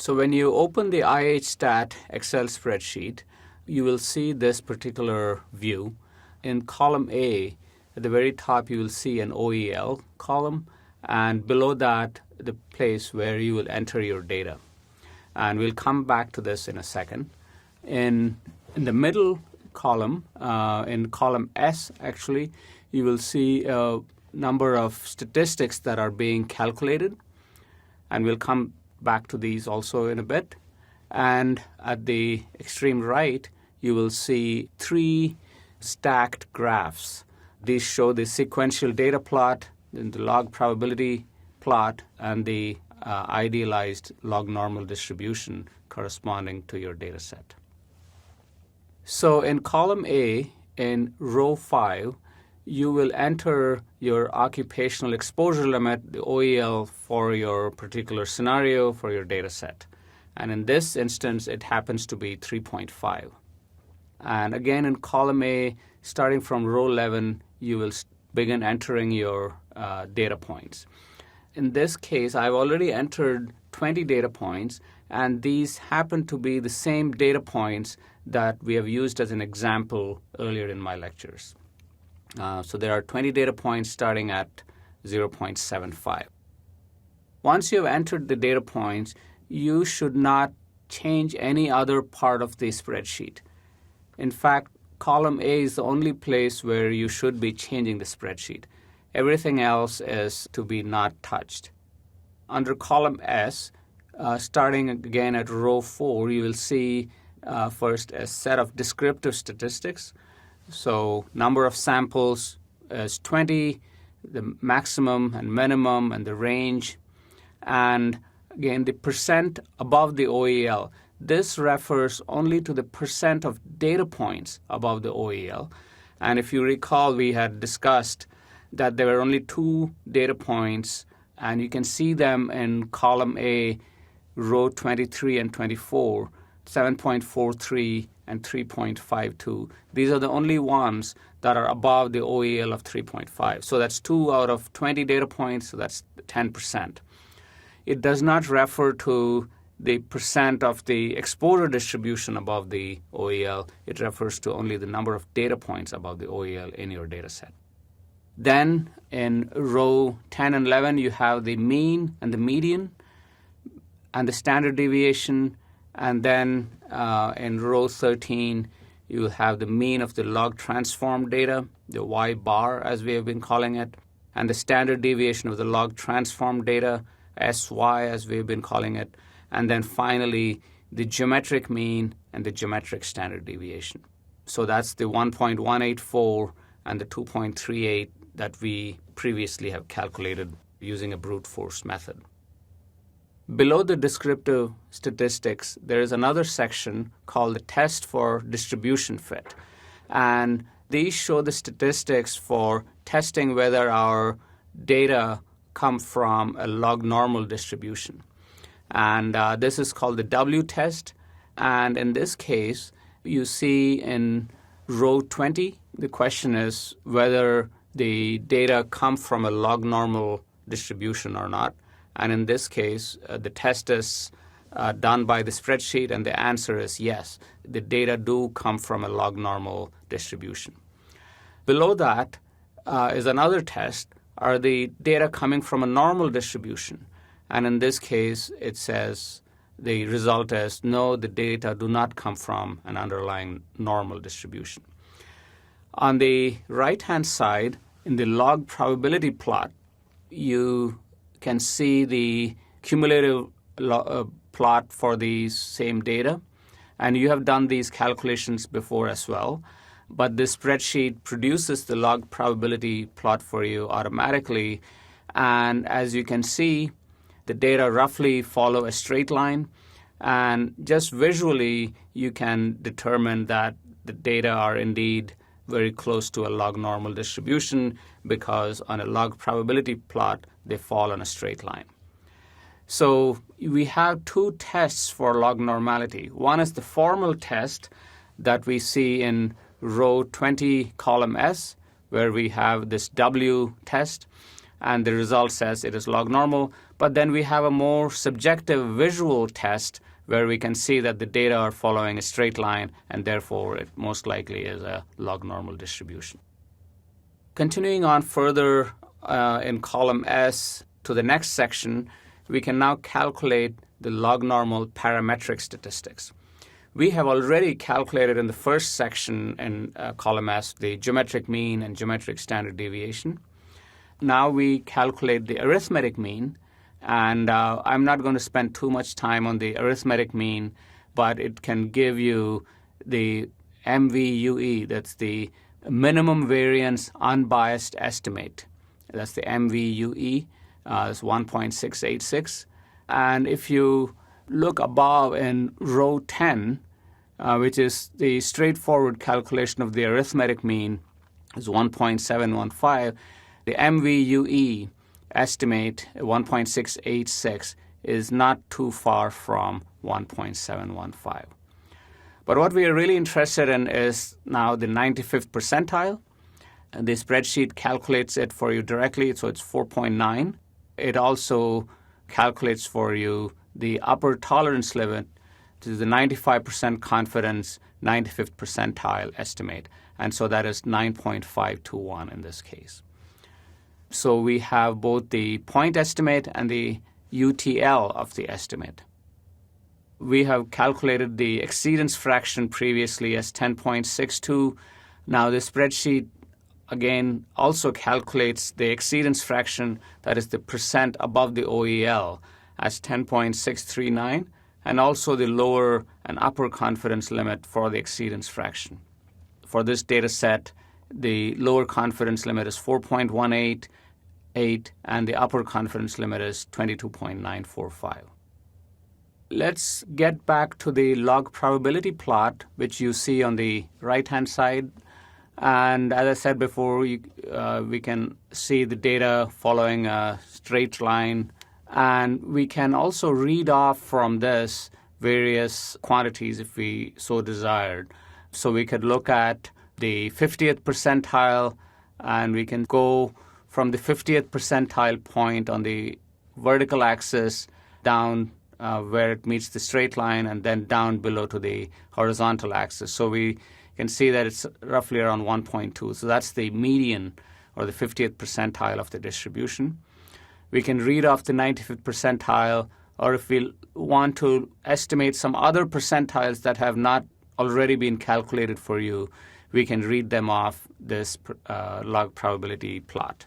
So when you open the IHSTAT Excel spreadsheet, you will see this particular view. In column A, at the very top, you will see an OEL column, and below that, the place where you will enter your data. And we'll come back to this in a second. In the middle column, in column S, actually, you will see a number of statistics that are being calculated. And we'll come back to these also in a bit. And at the extreme right, you will see 3 stacked graphs. These show the sequential data plot, the log probability plot, and the idealized log normal distribution corresponding to your data set. So in column A, in row 5, you will enter your occupational exposure limit, the OEL, for your particular scenario for your data set. And in this instance, it happens to be 3.5. And again, in column A, starting from row 11, you will begin entering your data points. In this case, I've already entered 20 data points, and these happen to be the same data points that we have used as an example earlier in my lectures. So there are 20 data points starting at 0.75. Once you have entered the data points, you should not change any other part of the spreadsheet. In fact, column A is the only place where you should be changing the spreadsheet. Everything else is to be not touched. Under column S, starting again at row 4, you will see first a set of descriptive statistics. So number of samples is 20, the maximum and minimum and the range. And again, the percent above the OEL. This refers only to the percent of data points above the OEL. And if you recall, we had discussed that there were only 2 data points, and you can see them in column A, row 23 and 24, 7.43 and 3.52. These are the only ones that are above the OEL of 3.5. So that's 2 out of 20 data points, so that's 10%. It does not refer to the percent of the exposure distribution above the OEL. It refers to only the number of data points above the OEL in your data set. Then in row 10 and 11, you have the mean and the median and the standard deviation. And then in row 13, you will have the mean of the log transform data, the Y bar as we have been calling it, and the standard deviation of the log transform data, SY as we have been calling it, and then finally the geometric mean and the geometric standard deviation. So that's the 1.184 and the 2.38 that we previously have calculated using a brute force method. Below the descriptive statistics, there is another section called the test for distribution fit. And these show the statistics for testing whether our data come from a log normal distribution. And this is called the W test. And in this case, you see in row 20, the question is whether the data come from a log normal distribution or not. And in this case, the test is done by the spreadsheet, and the answer is yes. The data do come from a log normal distribution. Below that is another test. Are the data coming from a normal distribution? And in this case, it says the result is no, the data do not come from an underlying normal distribution. On the right-hand side, in the log probability plot, you can see the cumulative plot for these same data. And you have done these calculations before as well. But this spreadsheet produces the log probability plot for you automatically. And as you can see, the data roughly follow a straight line. And just visually, you can determine that the data are indeed very close to a log normal distribution because on a log probability plot, they fall on a straight line. So we have 2 tests for log normality. One is the formal test that we see in row 20, column S, where we have this W test, and the result says it is log normal. But then we have a more subjective visual test where we can see that the data are following a straight line, and therefore it most likely is a log normal distribution. Continuing on further in column S to the next section, we can now calculate the log normal parametric statistics. We have already calculated in the first section in column S the geometric mean and geometric standard deviation. Now we calculate the arithmetic mean, and I'm not going to spend too much time on the arithmetic mean, but it can give you the MVUE, that's the minimum variance unbiased estimate. That's the MVUE, it's 1.686. And if you look above in row 10, which is the straightforward calculation of the arithmetic mean, is 1.715, the MVUE estimate, 1.686, is not too far from 1.715. But what we are really interested in is now the 95th percentile. And the spreadsheet calculates it for you directly, so it's 4.9. It also calculates for you the upper tolerance limit to the 95% confidence 95th percentile estimate. And so that is 9.521 in this case. So we have both the point estimate and the UTL of the estimate. We have calculated the exceedance fraction previously as 10.62. Now the spreadsheet again also calculates the exceedance fraction, that is the percent above the OEL, as 10.639, and also the lower and upper confidence limit for the exceedance fraction. For this data set, the lower confidence limit is 4.188, and the upper confidence limit is 22.945. Let's get back to the log probability plot, which you see on the right-hand side. And as I said before, we can see the data following a straight line. And we can also read off from this various quantities if we so desired. So we could look at the 50th percentile, and we can go from the 50th percentile point on the vertical axis down where it meets the straight line, and then down below to the horizontal axis. So we can see that it's roughly around 1.2. So that's the median, or the 50th percentile of the distribution. We can read off the 95th percentile, or if we want to estimate some other percentiles that have not already been calculated for you, we can read them off this log probability plot.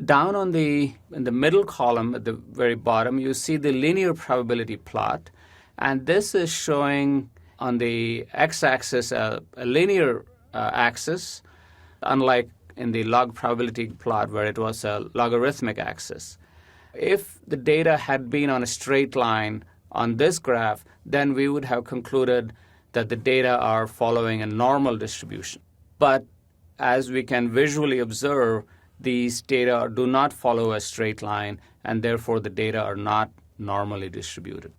Down in the middle column at the very bottom, you see the linear probability plot, and this is showing on the x-axis a linear axis, unlike in the log probability plot where it was a logarithmic axis. If the data had been on a straight line on this graph, then we would have concluded that the data are following a normal distribution. But as we can visually observe, these data do not follow a straight line, and therefore the data are not normally distributed.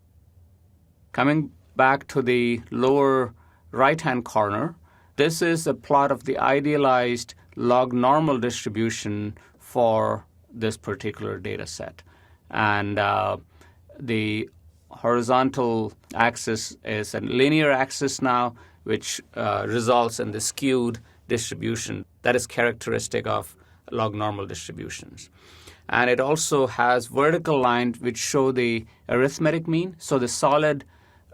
Coming back to the lower right-hand corner, this is a plot of the idealized log normal distribution for this particular data set. And the horizontal axis is a linear axis now, which results in the skewed distribution that is characteristic of log normal distributions. And it also has vertical lines which show the arithmetic mean. So the solid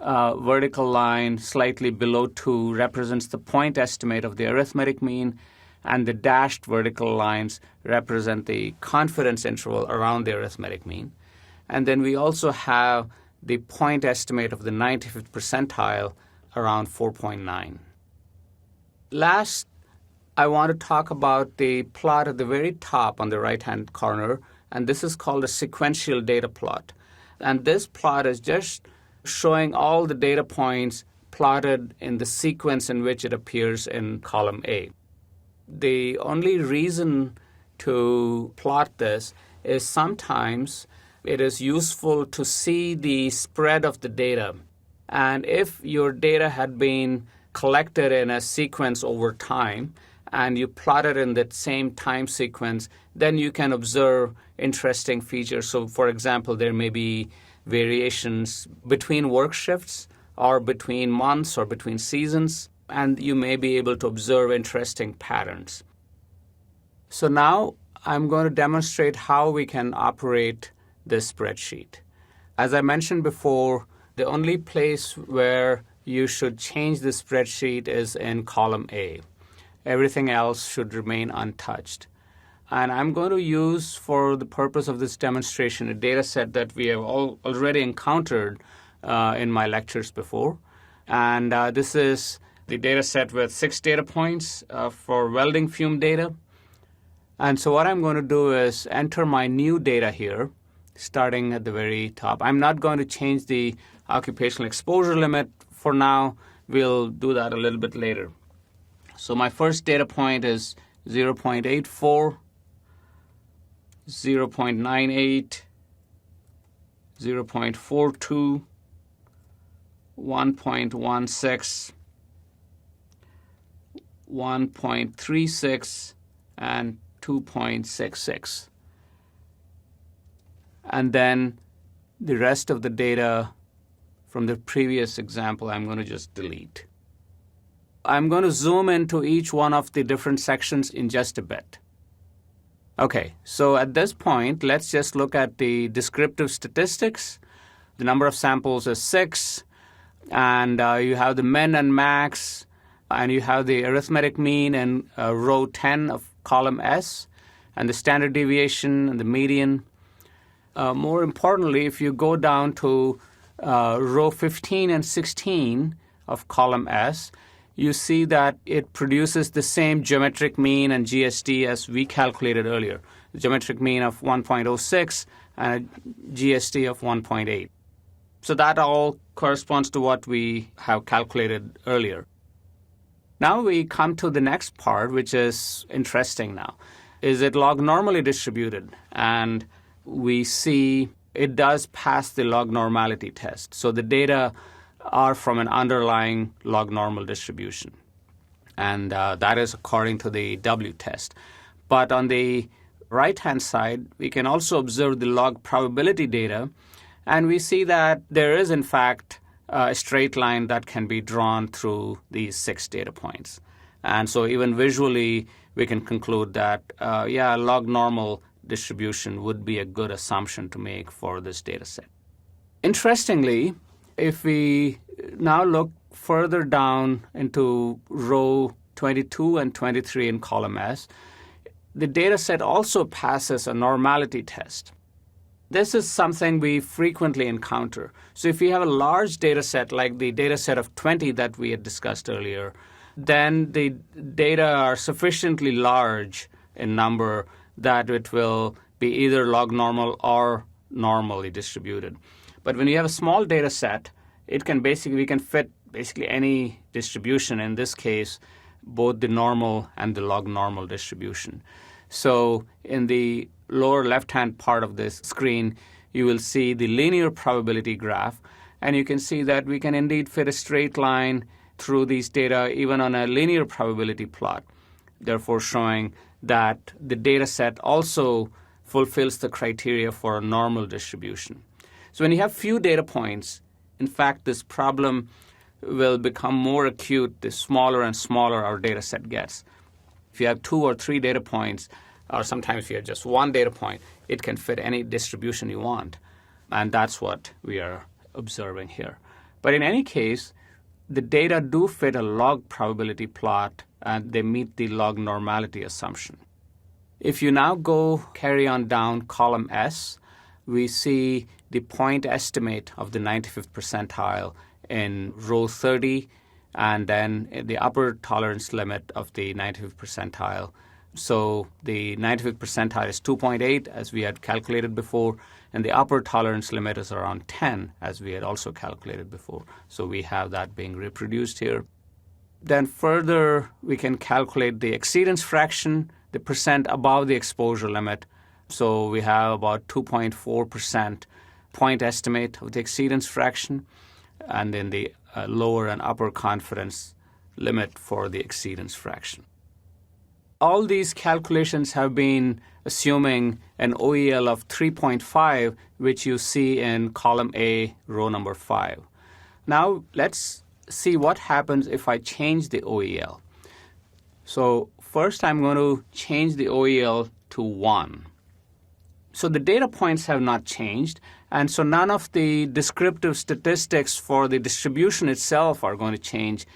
vertical line slightly below 2 represents the point estimate of the arithmetic mean, and the dashed vertical lines represent the confidence interval around the arithmetic mean. And then we also have the point estimate of the 95th percentile around 4.9. Last, I want to talk about the plot at the very top on the right-hand corner, and this is called a sequential data plot. And this plot is just showing all the data points plotted in the sequence in which it appears in column A. The only reason to plot this is sometimes it is useful to see the spread of the data. And if your data had been collected in a sequence over time, and you plot it in that same time sequence, then you can observe interesting features. So, for example, there may be variations between work shifts or between months or between seasons, and you may be able to observe interesting patterns. So now I'm going to demonstrate how we can operate this spreadsheet. As I mentioned before, the only place where you should change the spreadsheet is in column A. Everything else should remain untouched. And I'm going to use, for the purpose of this demonstration, a data set that we have already encountered in my lectures before. And this is the data set with 6 data points for welding fume data. And so what I'm going to do is enter my new data here, starting at the very top. I'm not going to change the occupational exposure limit for now. We'll do that a little bit later. So my first data point is 0.84, 0.98, 0.42, 1.16, 1.36, and 2.66. And then the rest of the data from the previous example I'm going to just delete. I'm going to zoom into each one of the different sections in just a bit. Okay, so at this point, let's just look at the descriptive statistics. The number of samples is 6, and you have the min and max, and you have the arithmetic mean in row 10 of column S, and the standard deviation and the median. More importantly, if you go down to row 15 and 16 of column S, you see that it produces the same geometric mean and GSD as we calculated earlier. The geometric mean of 1.06 and a GSD of 1.8. So that all corresponds to what we have calculated earlier. Now we come to the next part, which is interesting now. Is it log normally distributed? And we see it does pass the log normality test. So the data are from an underlying log normal distribution. And that is according to the W test. But on the right-hand side, we can also observe the log probability data. And we see that there is, in fact, a straight line that can be drawn through these 6 data points. And so even visually, we can conclude that, log normal distribution would be a good assumption to make for this data set. Interestingly, if we now look further down into row 22 and 23 in column S, the data set also passes a normality test. This is something we frequently encounter. So if we have a large data set like the data set of 20 that we had discussed earlier, then the data are sufficiently large in number that it will be either log normal or normally distributed. But when you have a small data set, we can fit basically any distribution, in this case, both the normal and the log normal distribution. So in the lower left-hand part of this screen, you will see the linear probability graph, and you can see that we can indeed fit a straight line through these data even on a linear probability plot, therefore showing that the data set also fulfills the criteria for a normal distribution. So when you have few data points, in fact, this problem will become more acute the smaller and smaller our data set gets. If you have 2 or 3 data points, or sometimes if you have just 1 data point, it can fit any distribution you want. And that's what we are observing here. But in any case, the data do fit a log probability plot, and they meet the log normality assumption. If you now carry on down column S, we see the point estimate of the 95th percentile in row 30, and then the upper tolerance limit of the 95th percentile. So the 95th percentile is 2.8, as we had calculated before, and the upper tolerance limit is around 10, as we had also calculated before. So we have that being reproduced here. Then further, we can calculate the exceedance fraction, the percent above the exposure limit. So we have about 2.4% point estimate of the exceedance fraction, and then the lower and upper confidence limit for the exceedance fraction. all these calculations have been assuming an OEL of 3.5, which you see in column A, row number 5. Now let's see what happens if I change the OEL. So first I'm going to change the OEL to 1. So the data points have not changed, and so none of the descriptive statistics for the distribution itself are going to change.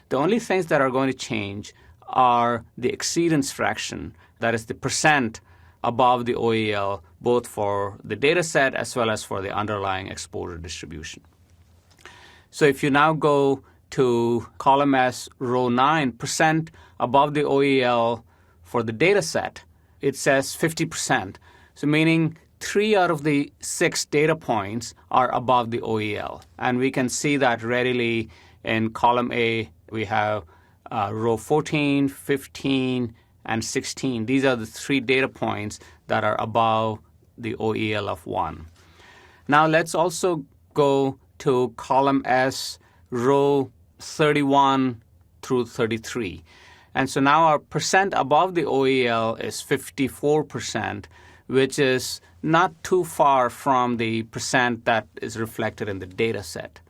The only things that are going to change are the exceedance fraction, that is the percent above the OEL, both for the data set as well as for the underlying exposure distribution. So if you now go to column S, row 9, percent above the OEL for the data set, it says 50%. So meaning 3 out of the 6 data points are above the OEL. And we can see that readily in column A. We have row 14, 15, and 16. These are the 3 data points that are above the OEL of 1. Now let's also go to column S, row 31 through 33. And so now our percent above the OEL is 54%, which is not too far from the percent that is reflected in the data set.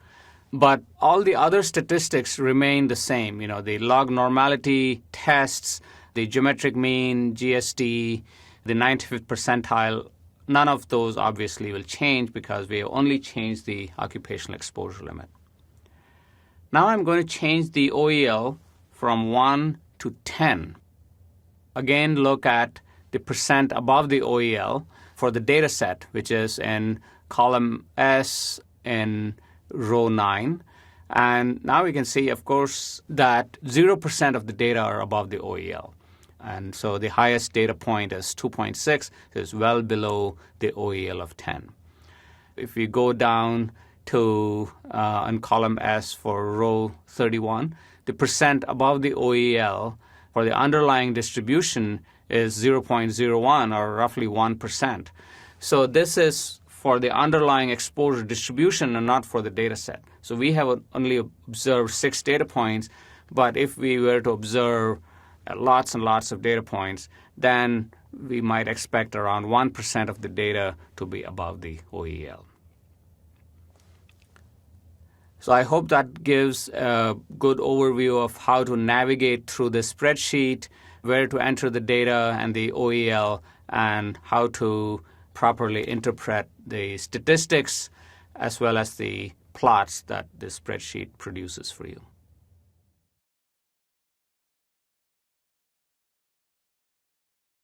But all the other statistics remain the same. You know, the log normality tests, the geometric mean, GSD, the 95th percentile, none of those obviously will change because we have only changed the occupational exposure limit. Now I'm going to change the OEL from 1 to 10. Again, look at the percent above the OEL for the data set, which is in column S in row 9. And now we can see, of course, that 0% of the data are above the OEL. And so the highest data point is 2.6, is well below the OEL of 10. If we go down to in column S for row 31, the percent above the OEL for the underlying distribution is 0.01 or roughly 1%. So this is for the underlying exposure distribution and not for the data set. So we have only observed 6 data points, but if we were to observe lots and lots of data points, then we might expect around 1% of the data to be above the OEL. So I hope that gives a good overview of how to navigate through the spreadsheet, where to enter the data and the OEL, and how to properly interpret the statistics as well as the plots that the spreadsheet produces for you.